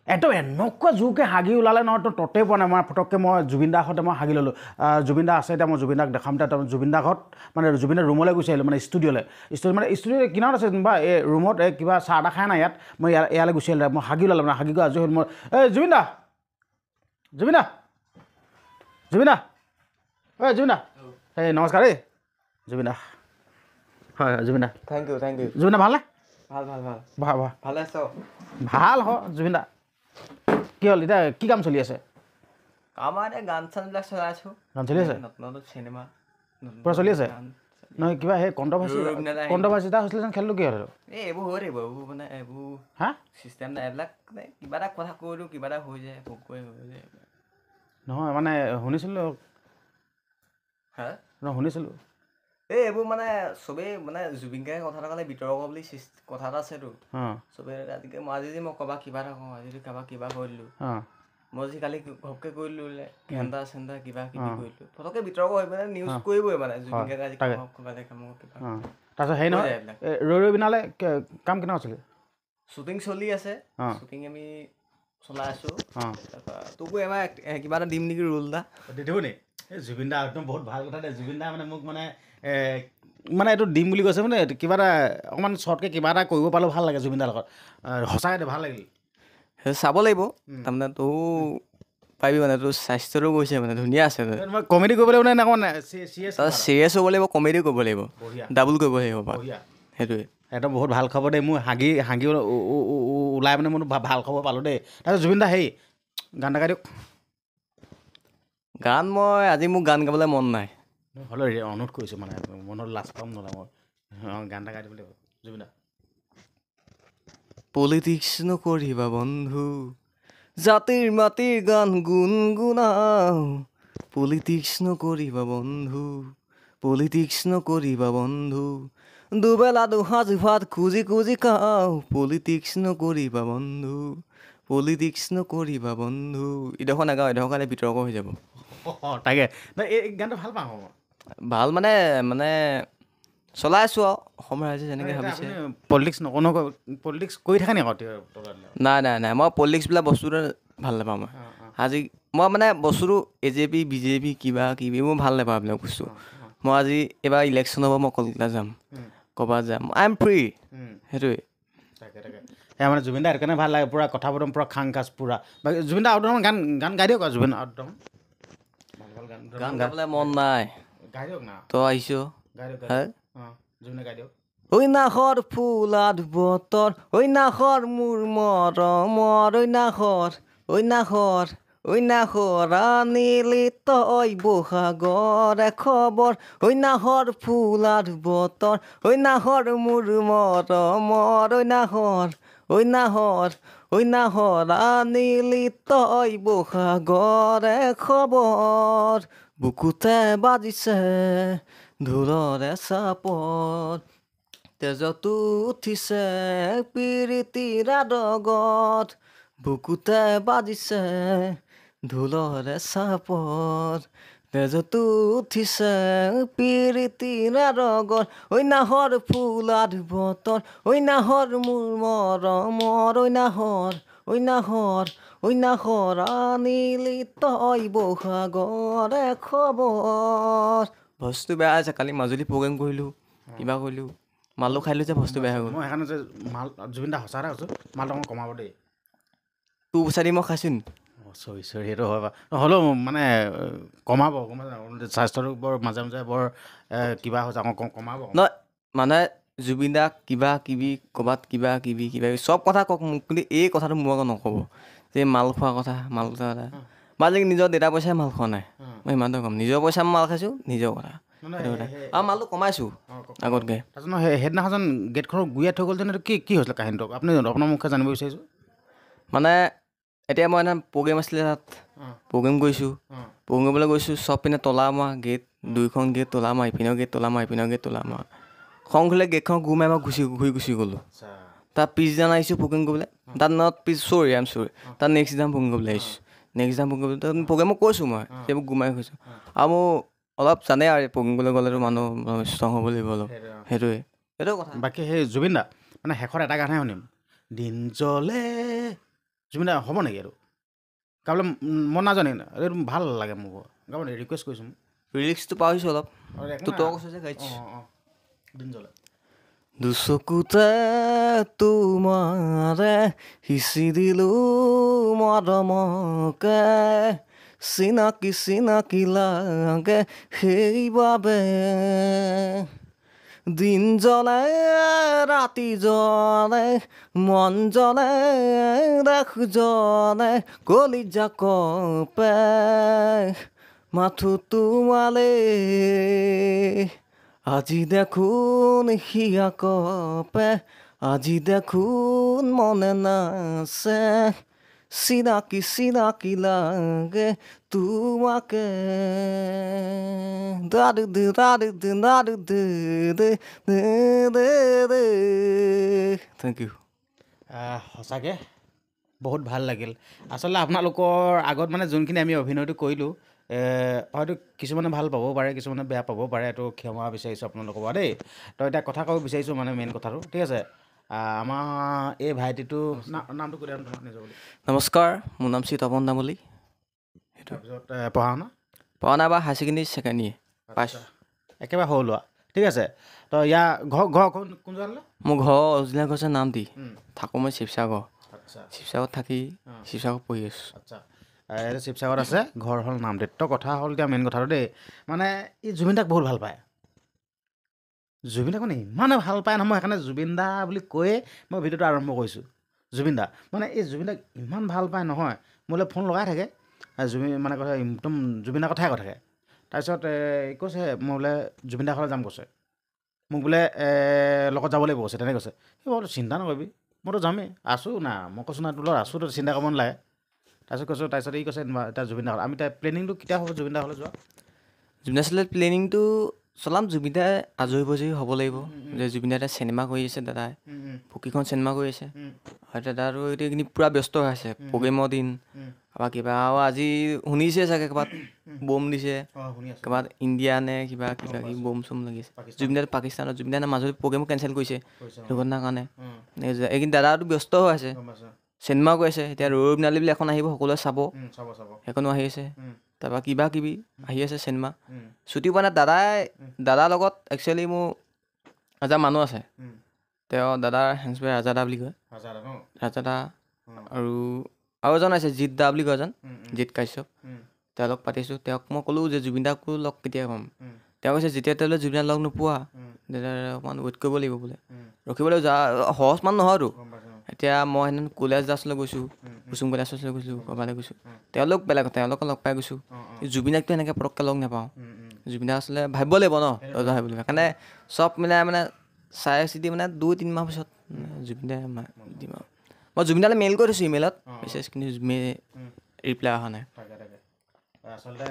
একদম এনেকুৱা জোৰকৈ হাগি ওলালে নহয় তো ততে পোৱা নাই মই ফটককৈ মই জুবিন দাৰ ঘৰতে মই হাগি ল'লোঁ জুবিন দা আছে এতিয়া মই জুবিন দাক দেখাম এতিয়া জুবিন দাৰ ঘৰত মানে জুবিন দাৰ ৰুমলৈ গুচি আহিলোঁ মানে ষ্টুডিঅ'লৈ মানে ষ্টুডিঅ' কিনাৰত আছে বা এই ৰুমত এই কিবা চাহ এটা খাই নাই ইয়াত মই ইয়ালৈ গুচি আহিলোঁ মই হাগি ওলালোঁ মানে হাগি গৈ আজৰি হ'ল মই এই জুবিন দা জুবিন দা জুবিন দা ঐ জুবিন দা এই নমস্কাৰ দেই জুবিন দা হয় জুবিন দা থেংক ইউ জুবিন দা ভালনে ভাল ভালে আছ ভাল হ জুবিন দা কি হ'ল এতিয়া কি কাম চলি আছে আমাৰ এতিয়া গান চানবিলাক চলাই আছোঁ গান চলি আছে নতুন নতুন চিনেমা পূৰা চলি আছে নহয় কিবা সেই কণ্ট্ৰভাৰ্চি এটা হৈছিলে যেন খেলটো কি হ'ল এই এইবোৰ হৈ থাকিব এইবোৰ মানে এইবোৰ হা চিষ্টেম নাই এইবিলাক কিবা এটা কথা কৈ দিওঁ কিবা এটা হৈ যায় হৈ যায় নহয় মানে শুনিছিলোঁ হা শুনিছিলোঁ এইবোৰ মানে চবেই মানে জুবিন গাৰ্গে কথা এটা ক'লে বিতৰ্ক বুলি কথা এটা আছেতো চবেই আজিকালি মই ক'ৰবাত কিবা এটা কওঁ আজি কাৰোবাক কিবা কৈ দিলোঁ মই যি কালি ঘপকৈ কৰি দিলোঁ বোলে ঘেণ্টা চেণ্টা কিবা কিবি কৰি দিলোঁ ফটককৈ বিতৰ্ক হৈ পেলাই নিউজ কৰিবই মানে জুবিন গাৰ্গে আজি কিবা তাৰপিছত সেই নহয় ৰৈ বিনালে কাম কেনেকুৱা চলি শ্বুটিং চলি আছে শ্বুটিং আমি চলাই আছোঁ তাৰপৰা তোকো এবাৰ কিবা এটা দিম নেকি ৰোল এটা দি দিব নি এই জুবিন দা একদম বহুত ভাল কথা দেই জুবিন দা মানে মোক মানে এইটো দিম বুলি কৈছে মানে কিবা এটা অকণমান শ্বৰ্টকৈ কিবা এটা কৰিব পালেও ভাল লাগে জুবিন দাৰ লগত সঁচাকৈ ভাল লাগিল সেই চাব লাগিব তাৰমানে তোৰ পাৰিবি মানে তোৰ স্বাস্থ্যটো গৈছে মানে ধুনীয়া আছে কমেডি কৰিব লাগিব নে অকণমান চিৰিয়াছ হ'ব লাগিব কমেডি কৰিব লাগিব ডাবল কৰিব লাগিব সেইটোৱে একদম বহুত ভাল খবৰ দেই মোৰ হাগি ওলাই মানে মোৰ ভাল খবৰ পালোঁ দেই তাৰপিছত জুবিন দা হেৰি গান এটা গাই দিয়ক গান আজি মোক গান গাবলৈ মন নাই হ'লেও অনুৰোধ কৰিছোঁ মানে মনত লাজ পাম নলওঁ মই গান এটা গাই দিব লাগিব জুবিন দা পলিটিক্স নকৰিবা বন্ধু জাতিৰ মাটিৰ গান গুণগুণাও পলিটিক্স নকৰিবা বন্ধু পলিটিক্স নকৰিবা বন্ধু দুবেলা দুসাঁজ ভাত খুজি খুজি খাওঁ পলিটিক্স নকৰিবা বন্ধু পলিটিক্স নকৰিবা বন্ধু ইডোখৰ নাগাওঁ এডোখৰ কাৰণে বিতৰ্ক হৈ যাব তাকে এই গানটো ভাল পাওঁ ভাল মানে চলাই আছোঁ আৰু অসমৰ ৰাইজে যেনেকৈ ভাবিছে পলিটিক্স কৰি থাকে নেকি নাই মই পলিটিক্স বোলা বস্তুটো ভাল নাপাওঁ মই আজি মই মানে বস্তুটো AJP BJP কিবা কিবি মই ভাল নাপাওঁ এইবিলাক বস্তু মই আজি এইবাৰ ইলেকশ্যন হ'ব মই কলকাতা যাম ক'ৰবাত যাম আই এম ফ্ৰী সেইটোৱে সেয়া মানে জুবিন দা সেইটো কাৰণে ভাল লাগে পূৰা কথা বতৰা পূৰা খাং কাজ পূৰা বাকী জুবিন দা আৰু গান গাই দিয়ক আৰু জুবিন গান গাবলৈ মন নাই গাই দিয়ক না তই আহিছ জুবিন দা গাই দিয়ক ঐ নাহৰ ফুলাত বতৰ ঐ নাহৰ মোৰ মৰমৰ ঐ নাহৰ আনিলি তই বহাগৰে খবৰ ঐ নাহৰ ফুলাত বতৰ ঐ নাহৰ মোৰ মৰমৰ ঐ নাহৰ আনিলি তই বহাগৰে খবৰ বুকুতে বাজিছে ঢোলৰে চাপত তেজতো উঠিছে প্ৰীতিৰ আদগত বুকুতে বাজিছে ঢোলৰে চাপত তেজতো উঠিছে প্ৰীতিৰ আদগত ঐ নাহৰ ফুলাত বতৰ ঐ নাহৰ মোৰ মৰমৰ ঐ নাহৰ আনিলি তই বহাগৰে খবৰ বস্তু বেয়া আছে কালি মাজুলী প্ৰগ্ৰেম কৰিলোঁ কিবা কৰিলোঁ মালো খাইলোঁ যে বস্তু বেয়া হৈ গ'ল মই সেইকাৰণে যে মাল জুবিন দা সঁচা কৈছোঁ মালটো অকণ কমাব দেই তোৰ পইচা দি মই খাইছোঁ নি চৰি সেইটো হয় বাৰু হ'লেও মানে কমাব স্বাস্থ্যটো বৰ মাজে মাজে বৰ কিবা হৈছে অকণ কমাব নহয় মানে জুবিন দাক কিবা কিবি ক'ৰবাত কিবা কিবি চব কথা কওক মোক কিন্তু এই কথাটো মোৰ আগত নক'ব যে মাল খোৱা কথা মই আজি নিজৰ দেউতাৰ পইচাই মাল খোৱা নাই মই ইমানটো ক'ম নিজৰ পইচা মই মাল খাইছোঁ নিজৰ কথা আৰু মালটো কমাইছোঁ আগতকৈ তাৰপিছত সেইদিনাখন গেটখনৰ গুৰিয়াত থৈ গ'ল যেন এইটো কি হৈছিলে কাহিনীটো আপুনি আপোনাৰ মুখে জানিব বিচাৰিছোঁ মানে এতিয়া মই এটা প্ৰগ্ৰেম আছিলে তাত প্ৰগ্ৰেম কৰিছোঁ প্ৰগ্ৰেম কৰিবলৈ গৈছোঁ চব পিনে তলা মৰা গেট দুইখন গেট তলা মৰা ইপিনৰ গেট তলা মৰা ইপিনৰ গেট তলা মৰা খং খুলে গেটখন ঘূৰ মাৰি মই ঘূৰি গুচি গ'লোঁ তাৰ পিছদিনা আহিছোঁ প্ৰগ্ৰেম কৰিবলৈ তাত আই এম চৰি তাত নেক্সট দিনা প্ৰগ্ৰেম কৰিবলৈ আহিছোঁ প্ৰগ্ৰেমক কৈছোঁ মই সেইবোৰ ঘূৰ মাৰি গৈছোঁ আৰু মোৰ অলপ জানে আৰু প্ৰগ্ৰেম কৰিবলৈ গ'লেতো মানুহ ষ্ট্ৰং হ'ব লাগিব অলপ সেইটোৱে কথা বাকী সেই জুবিন দা মানে শেষত এটা গানহে শুনিম দিন জ্বলে জুবিন দা হ'ব নেকি এইটো গাবলৈ মই নাজানি এইটো ভাল লাগে মোক গাব নেকি ৰিকুৱেষ্ট কৰিছোঁ মোক লিৰিক্সটো পাহৰিছোঁ অলপ একো তো নাই। তই কৈছ যে গাইছ অঁ দিন জ্বলে দুচকুতে তোমাৰে সিঁচি দিলো মৰমকে চিনাকি চিনাকি লাগে সেইবাবে দিন জ্বলে ৰাতি জ্বলে মন জ্বলে দেশ জ্বলে কলিজা কপে মাথো তোমালে আজি দেখোন হিয়া কপে আজি দেখোন মনে নাচে চিনাকি চিনাকি লাগে তোমাকে দাদু দে দাদু দে দাদু দে দে দে দে দে থেংক ইউ সঁচাকৈ বহুত ভাল লাগিল আচলতে আপোনালোকৰ আগত মানে যোনখিনি আমি অভিনয়টো কৰিলোঁ হয়তো কিছুমানে ভাল পাবও পাৰে কিছুমানে বেয়া পাবও পাৰে এইটো ক্ষমা বিচাৰিছোঁ আপোনালোকৰ পৰা দেই তো এতিয়া কথা ক'ব বিচাৰিছোঁ মানে মেইন কথাটো ঠিক আছে আমাৰ এই ভাইটিটো নামটো কৈ দিয়া তোমাৰ নিজৰ বুলি নমস্কাৰ মোৰ নাম শ্ৰী তপন তামুলী তাৰপিছত পঢ়া শুনা পঢ়া নাই বা হায়াৰ ছেকেণ্ডেৰী ছেকেণ্ড ইয়েৰ পাইছোঁ একেবাৰে সৰু লোৱা ঠিক আছে তো ইয়াৰ ঘৰ কোন জেগালৈ মোৰ ঘৰ অৰিজিনেল ঘৰ হৈছে নামটি থাকোঁ মই শিৱসাগৰ আচ্ছা শিৱসাগৰত থাকি শিৱসাগৰত পঢ়ি আছোঁ আচ্ছা এইটো শিৱসাগৰত আছে ঘৰ হ'ল নামদেৱ তো কথা হ'ল এতিয়া মেইন কথাটো দেই মানে ই জুবিন দাক বহুত ভাল পায় জুবিন দাক মানে ইমানে ভাল পায় নহয় মই সেইকাৰণে জুবিন দা বুলি কৈয়ে মই ভিডিঅ'টো আৰম্ভ কৰিছোঁ জুবিন দা মানে এই জুবিন দাক ইমান ভাল পায় নহয় মোলৈ ফোন লগাই থাকে জুবিন মানে কথা একদম জুবিন দাৰ কথাই কৈ থাকে তাৰপিছত কৈছে মই বোলে জুবিন দাৰ ঘৰলৈ যাম কৈছে মোক বোলে লগত যাব লাগিব কৈছে তেনেকৈ কৈছে এই মই চিন্তা নকৰিবি মইতো যামেই আছোঁ না মই কৈছোঁ না তোৰ লগত আছোঁ তই চিন্তা কৰিব নালাগে তাৰপিছত কৈছোঁ তাৰপিছত ই কৈছে এতিয়া জুবিন দাৰ আমি এতিয়া প্লেনিংটো কেতিয়া হ'ব জুবিন দাৰ ঘৰলৈ যোৱা জুবিন দাৰ আচলতে প্লেনিংটো চলাম জুবিন দাই আজৰি পাজৰি হ'ব লাগিব যে জুবিন দাই চিনেমা কৰি আছে দাদাই পকীখন চিনেমা কৰি আছে আৰু দাদাটো এতিয়া এইখিনি পূৰা ব্যস্ত হৈ আছে প্ৰগ্ৰেমৰ দিন বা কিবা আৰু আজি শুনিছে চাগে ক'ৰবাত বম দিছে ক'ৰবাত ইণ্ডিয়া নে কিবা কিবা কিবি বম চম লাগিছে জুবিন দাই পাকিস্তানত জুবিন দাই মাজুলী প্ৰগ্ৰেমো কেঞ্চেল কৰিছে দুৰ্ঘটনাৰ কাৰণে এইখিনি দাদাটো ব্যস্ত হৈ আছে চিনেমা কৰি আছে এতিয়া ৰৈ বিনালী বুলি এখন আহিব সকলোৱে চাব সেইখনো আহি আছে তাৰপৰা কিবা কিবি আহি আছে চিনেমা ছুটি পোৱা নাই দাদাৰ লগত একচুৱেলি মোৰ এজন মানুহ আছে তেওঁ দাদাৰ হেণ্ডছবে ৰাজা দা বুলি কয় ৰাজা দা আৰু এজন আছে জিৎ দা বুলি কয় এজন জিৎ কাশ্যপ তেওঁ লগ পাতিছোঁ তেওঁক মই ক'লোঁ যে জুবিন দাকো লগ কেতিয়া ক'ম তেওঁ কৈছে যেতিয়া তেওঁলৈ জুবিন দাক লগ নোপোৱা তেতিয়া অকণমান ৱেইট কৰিব লাগিব বোলে ৰখিবলৈ সহজ মানুহ নহয়তো এতিয়া মই সেইদিনা কলেজ দাসলৈ গৈছোঁ কুচুম কৈলাশলৈ গৈছোঁ ক'ৰবালৈ গৈছোঁ তেওঁলোক বেলেগ তেওঁলোকক লগ পাই গৈছোঁ জুবিন দাকতো এনেকৈ পটককৈ লগ নাপাওঁ জুবিন দাক আচলতে ভাবিব লাগিব ন বুলি সেইকাৰণে চব মিলাই মানে চাই চিতি মানে 2-3 মাহ পিছত জুবিন দাই দিম আৰু মই জুবিন দালৈ মেইল কৰি থৈছোঁ ইমেইলত মেছেজ কিন্তু ৰিপ্লাই অহা নাই আচলতে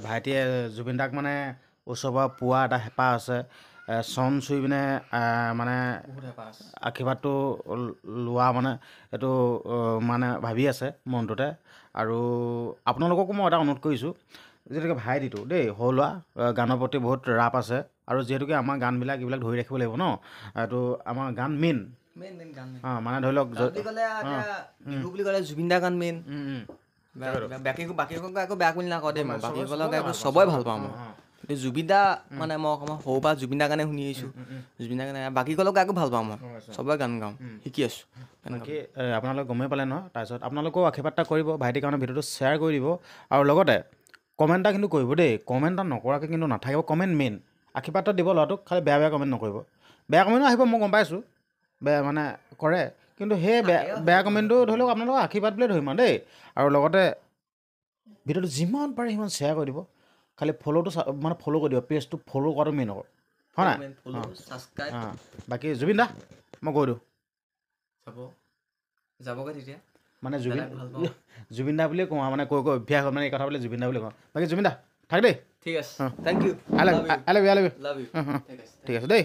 ভাইটিয়ে জুবিন দাক মানে ওচৰৰ পৰা পোৱা এটা হেঁপাহ আছে চন চুই পিনে মানে আশীৰ্বাদটো লোৱা মানে এইটো মানে ভাবি আছে মনটোতে আৰু আপোনালোককো মই এটা অনুৰোধ কৰিছোঁ যিহেতুকে ভাইটিটো দেই সৰু ল'ৰা গানৰ প্ৰতি বহুত ৰাপ আছে আৰু যিহেতুকে আমাৰ গানবিলাক এইবিলাক ধৰি ৰাখিব লাগিব ন এইটো আমাৰ গান মেইন মানে ধৰি লওক বিহু বুলি ক'লে জুবিন দাৰ গান মেইন বাকী আকৌ বেয়া বুলি নকওঁ দেই মই বাকীসকলক গায়ক চবৰে ভাল পাওঁ মই কিন্তু জুবিন দা মানে মই অকণমান সৰুৰ পৰা জুবিন দাৰ কাৰণে শুনি আহিছোঁ জুবিন দাৰ কাৰণে বাকীসকলক গায়কো ভাল পাওঁ মই চবৰে গান গাওঁ শিকি আছোঁ বাকী আপোনালোকে গমেই পালে নহয় তাৰপিছত আপোনালোকেও আশীৰ্বাদ এটা কৰিব ভাইটিৰ কাৰণে ভিডিঅ'টো শ্বেয়াৰ কৰি দিব আৰু লগতে কমেণ্ট এটা কিন্তু কৰিব দেই কমেণ্ট এটা নকৰাকৈ কিন্তু নাথাকিব কমেণ্ট মেইন আশীৰ্বাদ এটা দিব ল'ৰাটোক খালি বেয়া কমেণ্ট নকৰিব বেয়া কমেণ্টো আহিব মই গম পাইছোঁ বেয়া মানে কৰে কিন্তু সেই বেয়া কমেণ্টটো ধৰি লওক আপোনালোকক আশীৰ্বাদ বুলিয়ে ধৰিম আৰু দেই আৰু লগতে ভিডিঅ'টো যিমান পাৰে সিমান শ্বেয়াৰ কৰি দিব খালি ফ'ল'টো মানে ফ'ল' কৰি দিব পেজটো ফ'ল' কৰাটো মেইন হ'ব হয় নাই বাকী জুবিন দা মই কৈ দিওঁ যাবগৈ তেতিয়া মানে জুবিন দা বুলিয়ে কওঁ মানে কৈ অভ্যাস হ'ল মানে এই কথা বোলে জুবিন দা বুলি কওঁ বাকী জুবিন দা থাক দেই ঠিক আছে thank you I love you love you ঠিক আছে দেই